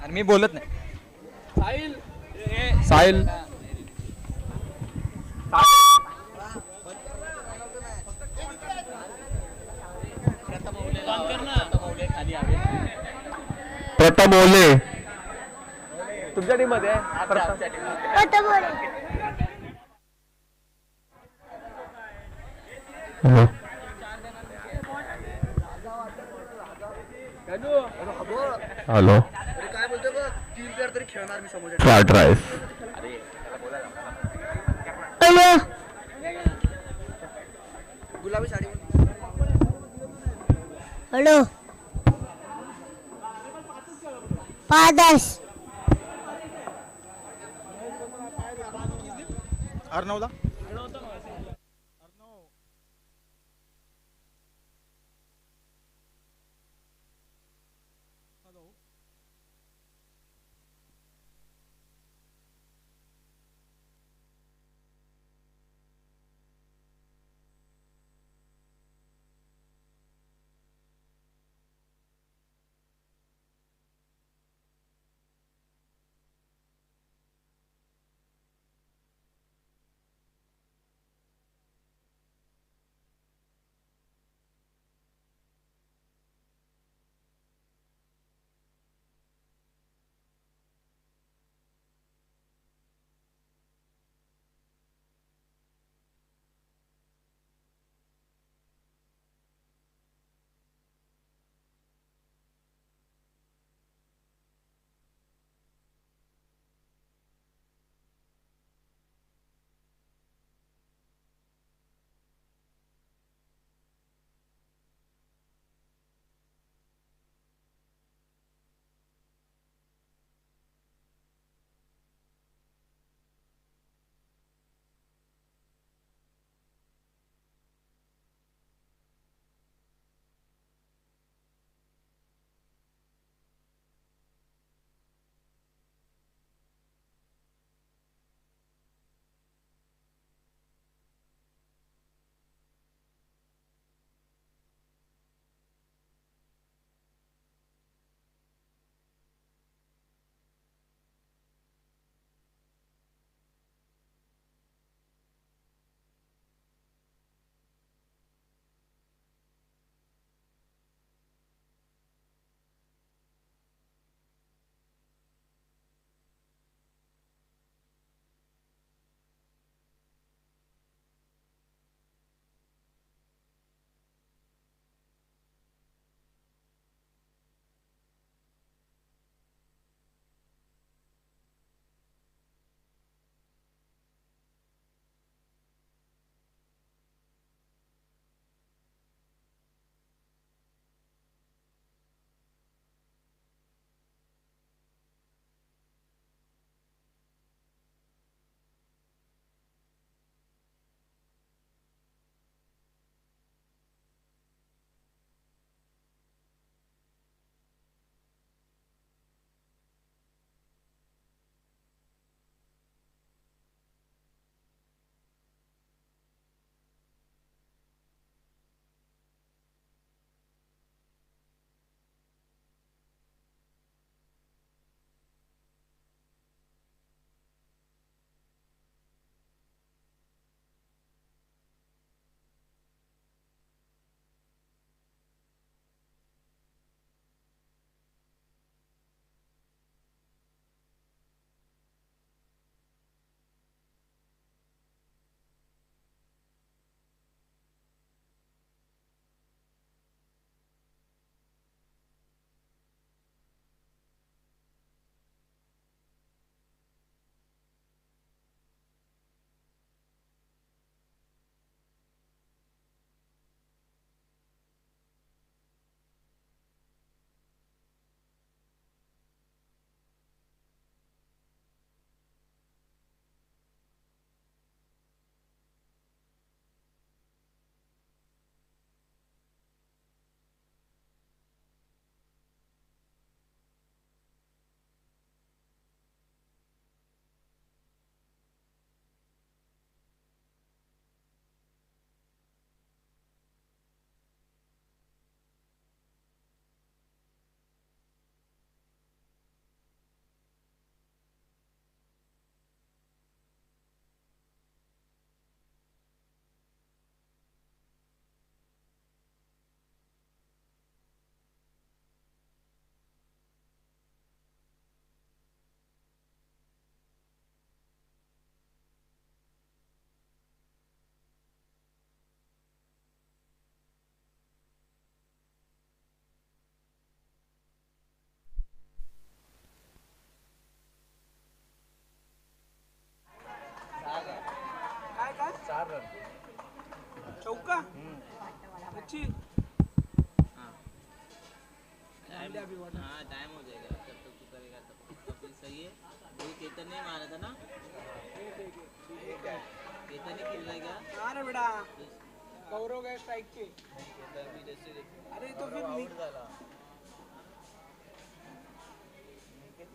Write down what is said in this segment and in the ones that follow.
अरे मी बोलत नाही. साहिल प्रथम ओले तुमच्या टीम मध्ये हॅलो फ्राईड राईस गुलाबी साडी. हॅलो पादर्श अर्णवला हाँ टाइम हो जाएगा जब तक तू करेगा तब तक फिर सही है। वही केतन नहीं मारा था ना, केतन ही खेल रहा है क्या? अरे बेटा गौरव गए स्ट्राइक के। केतन भी जैसे अरे तो फिर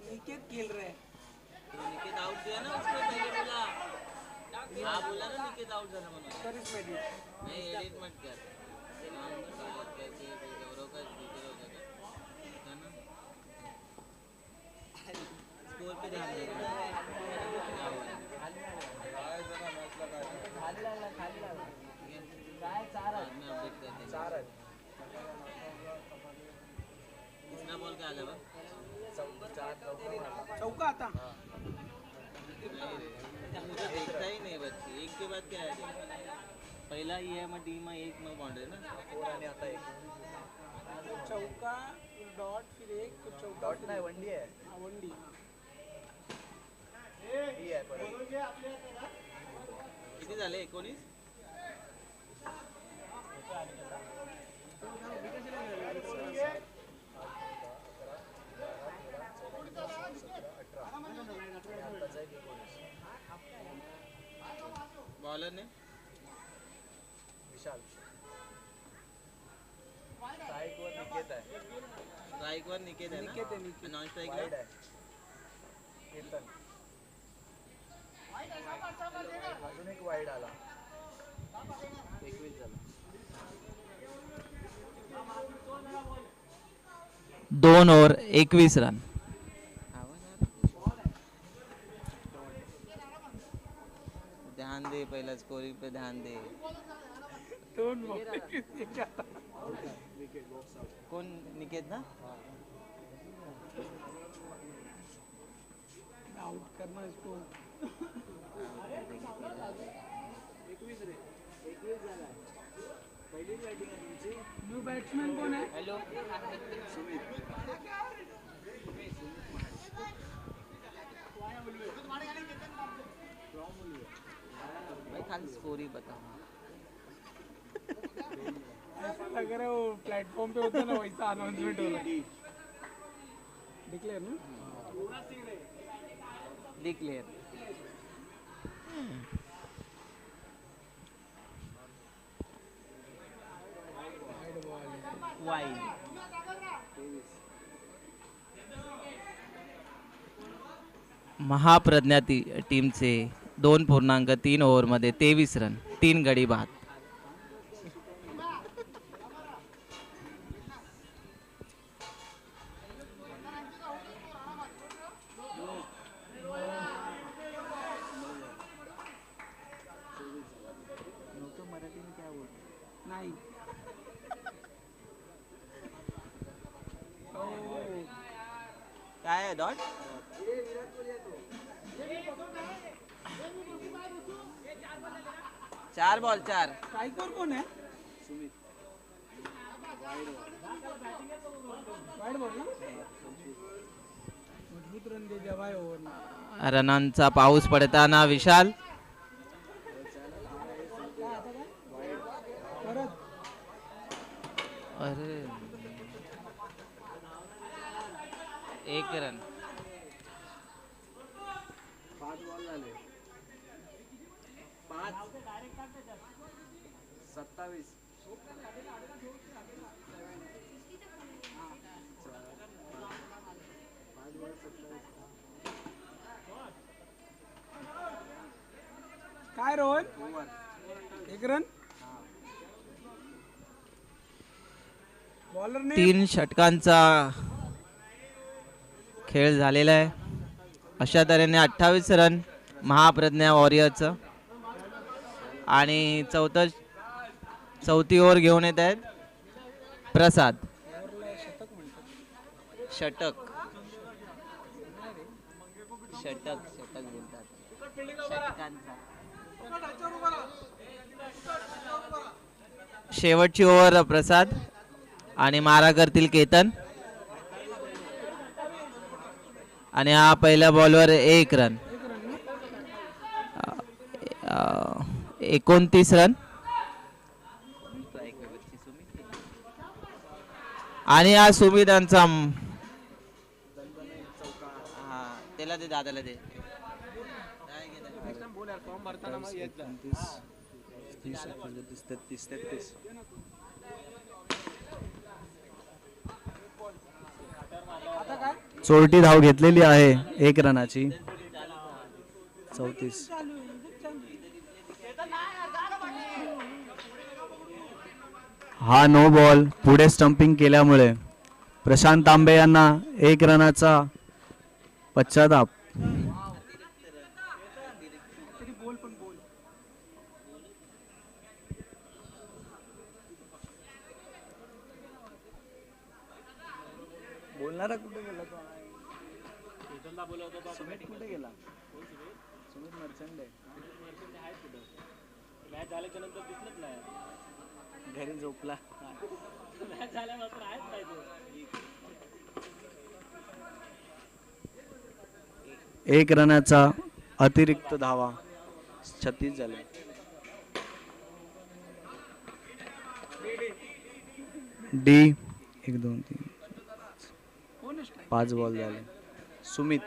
निकेत खेल रहे हैं। तो निकेत आउट दिया ना उसको पहले बोला, हाँ बोला ना निकेत आउट झाला म्हणून। करीच मेडिट नहीं एडिट मत कर, नाम करके गौरव का डिटेल हो जाएगा है ना। स्कोर पे ध्यान देना। बाद में अपडेट कर देंगे। कितना बॉल क्या आला बा? चौका आता। मुझे देखता ही नहीं बच्ची, एक के बाद क्या है? पहिला ही है मग डी मग एक मग बाउंड्री ना, आणि आता एक चौका डॉट फिर एक फिर चौका डॉट नाही वनडी आहे हाँ, वनडी। ही आहे परत किती झाले? 19? बॉलर ने विशाल स्ट्राइक वर निकेत आहे, स्ट्राइक वर निकेत है निकेत है, ना, नॉन स्ट्राइक वाईड ला आहे कीर्तन, अजून एक वाईड आला. 21 झाला. 2 ओव्हर 21 रन. ध्यान दे, पहिला स्कोरिंग पे ध्यान दे. दोन बॉल एक आता। कोण? निकेत ना. आउट करना इसको। न्यू बैट्समैन कौन है? हेलो भाई, खाली स्कोर ही बताओ. ऐसा लग रहा है वो प्लेटफॉर्म पे होता है ना, वैसा अनाउंसमेंट हो रहा है। डिक्लेयर ना? डिक्लेअर. वाईड. महाप्रज्ञा टीमचे 2.3 ओव्हरमध्ये 23 रन, 3 गडी बाद. नहीं। काय आहे डॉट? चार बॉल 4. स्ट्राइकर कौन है? वाइड बॉल ना? मजबूत रन दे दिया भाई ओवर में। रनांचा पाऊस पडताना विशाल. परत अरे 1 रन. 5 बॉल झाले. 27. काय रोहन? एक रन। बॉलर ने 3 षटकांचा खेळ झालेला आहे. अशा तऱ्हेने 28 रन महाप्रज्ञा वॉरियरचं. आणि चौथी ओव्हर घेऊन येत आहेत प्रसाद. षटक षटक षटक बोलतात. षटकांचा. शेवटची ओव्हर प्रसाद आणि मारा करतील केतन. आणि हा पहिल्या बॉलवर 1 रन. 29 रन. आणि हा सुमित यांचा त्याला दे, दादाला दे. बोल यार, फॉर्म भरताना मग येत जा. 30-33. चोरटी धाव घेतलेली आहे 1 रनाची. 34. हा नो बॉल पुढे स्टंपिंग केल्यामुळे प्रशांत तांबे यांना 1 रनाचा पश्चाताप. बोलणारा कुठे गेला तो? सुमित कुठे गेला? सुमित मर्चंट आहे. घरी झोपला. एक रनाचा अतिरिक्त धावा. 36 झाले. डी 1 2 3 5 बॉल झाले. सुमित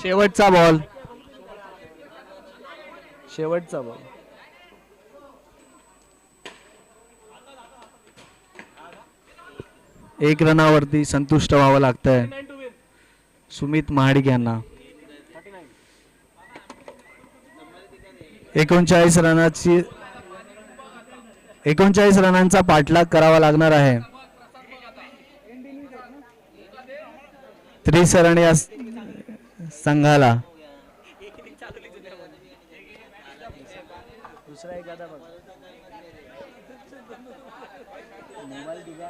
शेवटचा बॉल. शेवटचा बॉल. एक रनावरती संतुष्ट व्हावं लागतंय सुमित महाडिक यांना. 39 रनांचा पाठलाग करावा लागणार आहे. त्रिसरण या संघाला. दुसरा एखादा बघ. मोबाईल तुझा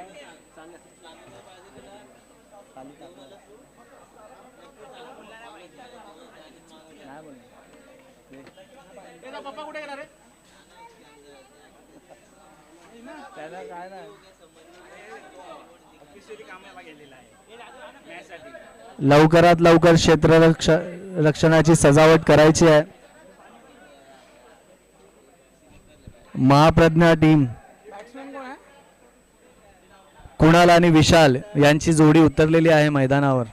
खाली टाकला. नाही बोल. पप्पा कुठे गेला रे? त्याला काय नाही. लवकरात लवकर क्षेत्ररक्षणाची सजावट करायची आहे. महाप्रज्ञा टीम बॅट्समॅन कोण आहे? कुणाल आणि विशाल यांची जोडी उतरलेली आहे मैदानावर.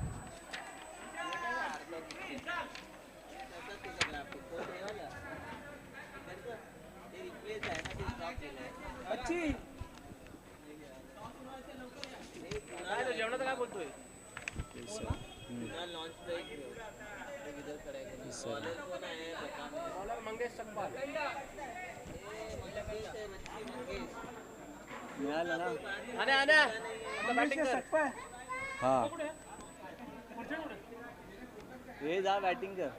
जेवणाचं काय बोलतोय? मंगेश सकपाल. मिळालं ना. बॅटिंग कर. हा हे जा बॅटिंग कर.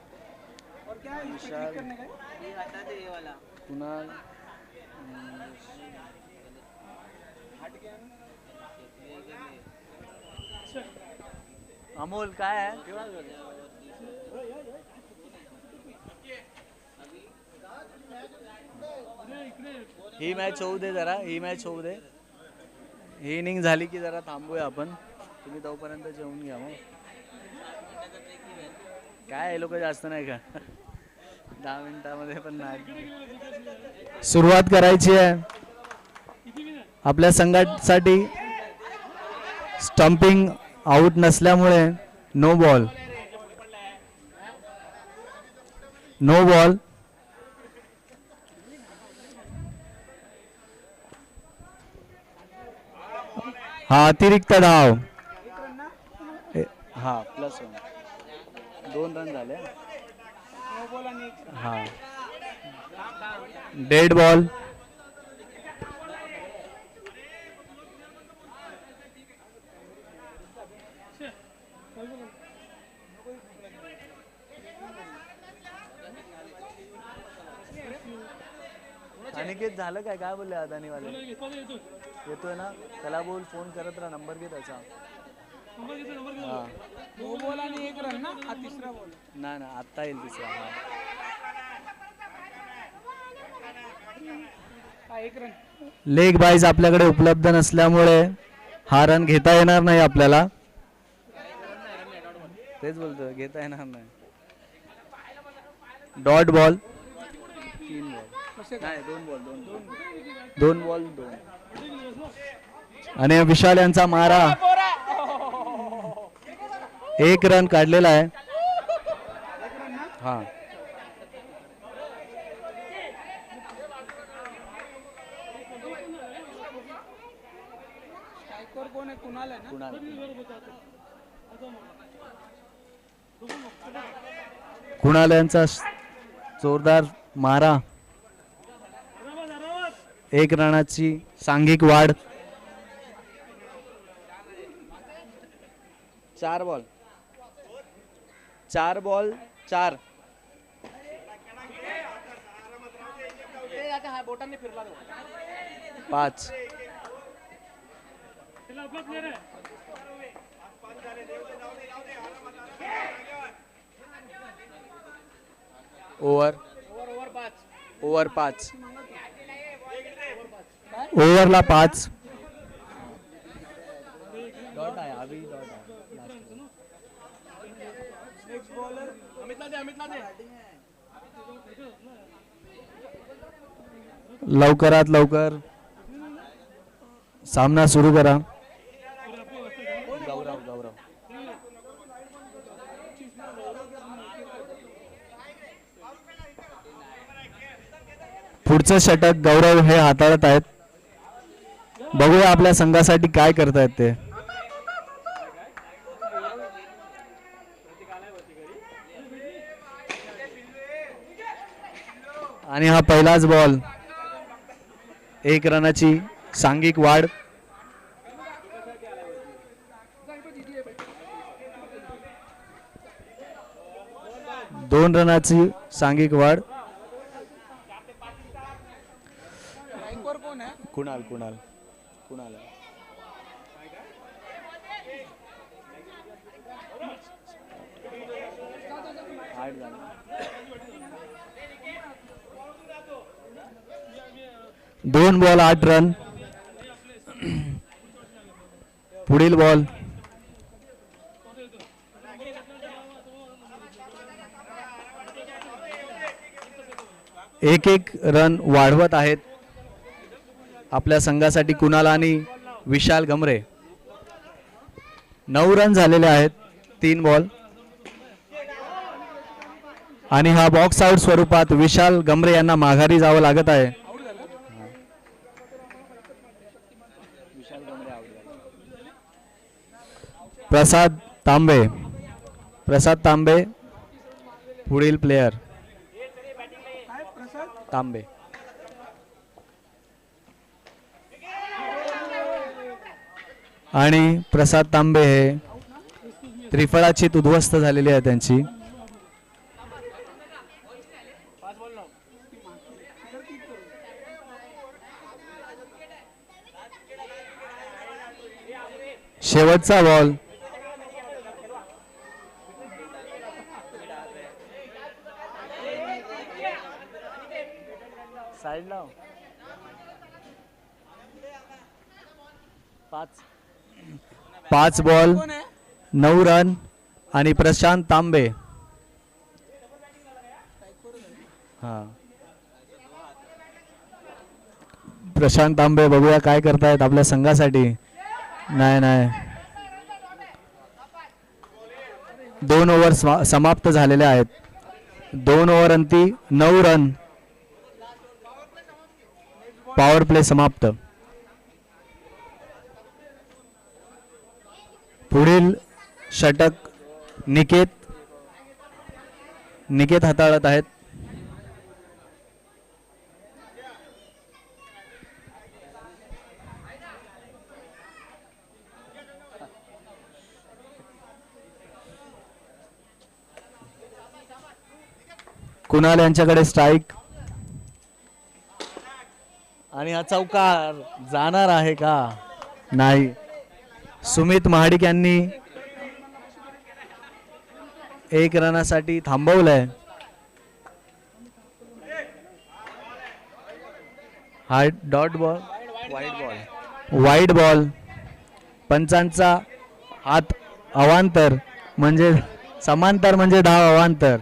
और क्या है? इसको click करने का है? ये हटा दे ये वाला. कुणाल अमोल काय आहे? ही मॅच होऊ दे जरा. ही मॅच होऊ दे. ही इनिंग झाली की जरा थांबूया आपण. तुम्ही तोपर्यंत जेवून घ्या. मग काय हे लोक जास्त नाही का 10 मिनिटामध्ये पण नाही. सुरुवात करायची आहे. आपल्या संघासाठी स्टंपिंग आउट नसल्यामुळे नो बॉल. No ball. हा अतिरिक्त धाव. हा +1 2 रन झाले. हा डेड बॉल. अनिकेत झालं काय? काय बोलले अदानीवाले? येतोय ना. त्याला बोल फोन करत राहा. नंबर घे त्याचा. हा दो बॉल आणि 1 रन ना. हा तिसरा बॉल. नाही ना आत्ता येईल तिसरा. हा 1 रन. लेग बाईज आपल्याकडे उपलब्ध नसल्यामुळे हा रन घेता येणार नाही आपल्याला. तेच बोलतो घेता येणार नाही. Dot ball. 3 बॉल नाही 2 बॉल. 2 बॉल 2. आणि विशाल यांचा मारा. एक रन काढलेला आहे. हा स्ट्रायकर कोण आहे? कुणाल आहे ना? कुणाल यांचा जोरदार मारा. एक रनाची सांघिक वाढ. 4 बॉल 4 बॉल 4. पाच. ओव्हर 5. ओव्हरला 5. डॉट आहे अभी डॉट आहे. लवकरात लवकर सामना सुरू करा. गौरव पुढचं षटक गौरव हे हाताळत आहेत. बघूया आपल्या संघासाठी काय करतायत ते. आणि हा पहिलाच बॉल. 1 रनाची सांघिक वाढ. दोन रनाची सांघिक वाढ. स्ट्रायकर कोण आहे? कुणाल आठ झाले. दोन बॉल 8 रन. पुढील बॉल. एक रन वाढवत आहेत आपल्या संघासाठी कुणाल आणि विशाल गमरे. 9 रन झालेले आहेत 3 बॉल. आणि हा बॉक्स आउट स्वरूपात विशाल गमरे यांना माघारी जावं लागत आहे. प्रसाद तांबे पुढील प्लेयर. तांबे आणि प्रसाद तांबे हे त्रिफळाचीत उद्ध्वस्त झालेली आहे त्यांची. शेवटचा बॉल. साइड लाव. 5 बॉल 9 रन आणि प्रशांत तांबे. हा प्रशांत तांबे बघूया काय करतायत आपल्या संघासाठी. नाही 2 ओव्हर समाप्त झालेले आहेत. 2 ओव्हर अंती 9 रन. पॉवर प्ले समाप्त. पुढील षटक निकेत हाताळत आहेत. कुणाल यांच्याकडे स्ट्राइक. आणि हा चौकार जाणार आहे का? नाही. सुमित महाडिक यांनी 1 रनासाठी थांबवलंय. हा डॉट बॉल वाईड बॉल. पंचांचा हात अवांतर म्हणजे समांतर म्हणजे डाव अवांतर.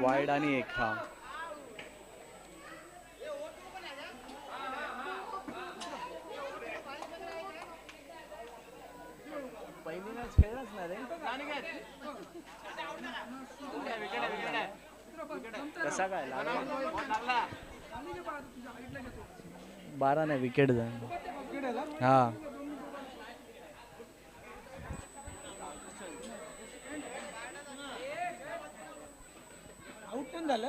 वाईड आणि 1. हा मॅच खेळलाच ना रे. कसा काय लागला? 12 नाही विकेट झाला. हा आउट पण झालं.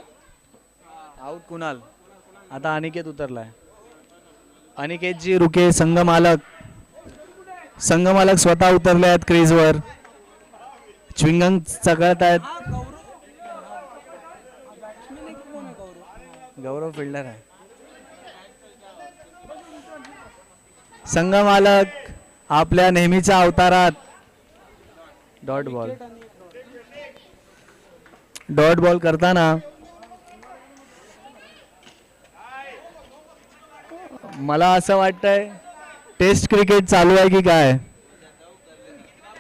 आउट कुणाल. आता अनिकेत उतरलाय. अनिकेतजी रुके. संघमालक स्वतः उतरले आहेत क्रीजवर. च्विंगम चघळत आहेत. गौरव फिल्डर आहे. संघमालक आपल्या नेहमीच्या अवतारात. डॉट बॉल करताना मला असं वाटतंय टेस्ट क्रिकेट चालू आहे की काय.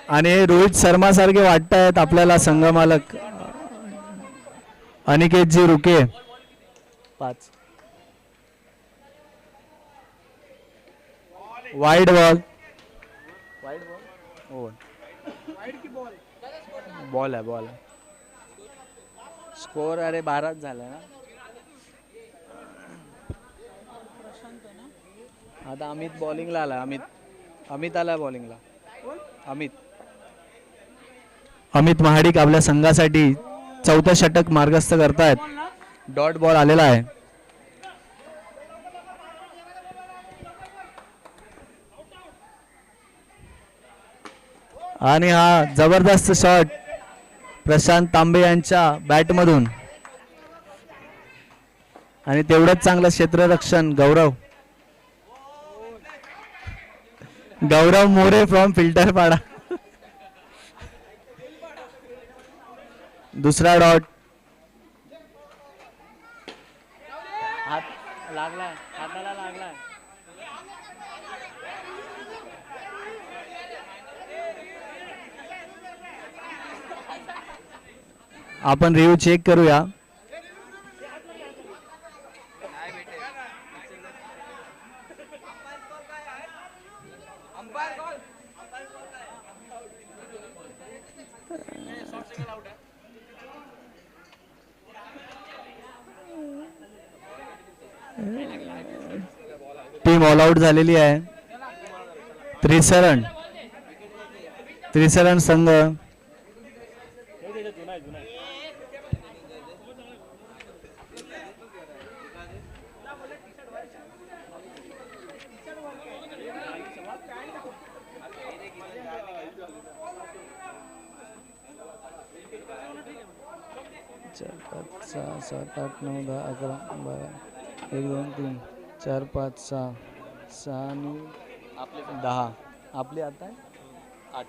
आणि रोहित शर्मा सारखे वाटत आहेत आपल्याला संघमालक. अनिकेतजी रुके. 5 वाईड बॉल. बॉल आहे. स्कोर अरे 12 झाला ना. आता अमित बॉलिंगला आला. अमित आला बॉलिंगला. अमित महाडिक आपल्या संघासाठी 4थं षटक मार्गस्थ करतायत. डॉट बॉल आलेला आहे. आणि हा जबरदस्त शॉट प्रशांत तांबे यांच्या बॅटमधून. आणि तेवढंच चांगलं क्षेत्ररक्षण गौरव मोरे फ्रॉम फिल्टरपाडा. दुसरा डॉट. हाताला लागलाय. आपण रिव्ह्यू चेक करूया. टीम ऑल आउट झालेली आहे. त्रिसरण संघ. चार 5 6 7 8 9 10 11 12 1 2 3 4 5 6 6 आणि 10. आपली आता 8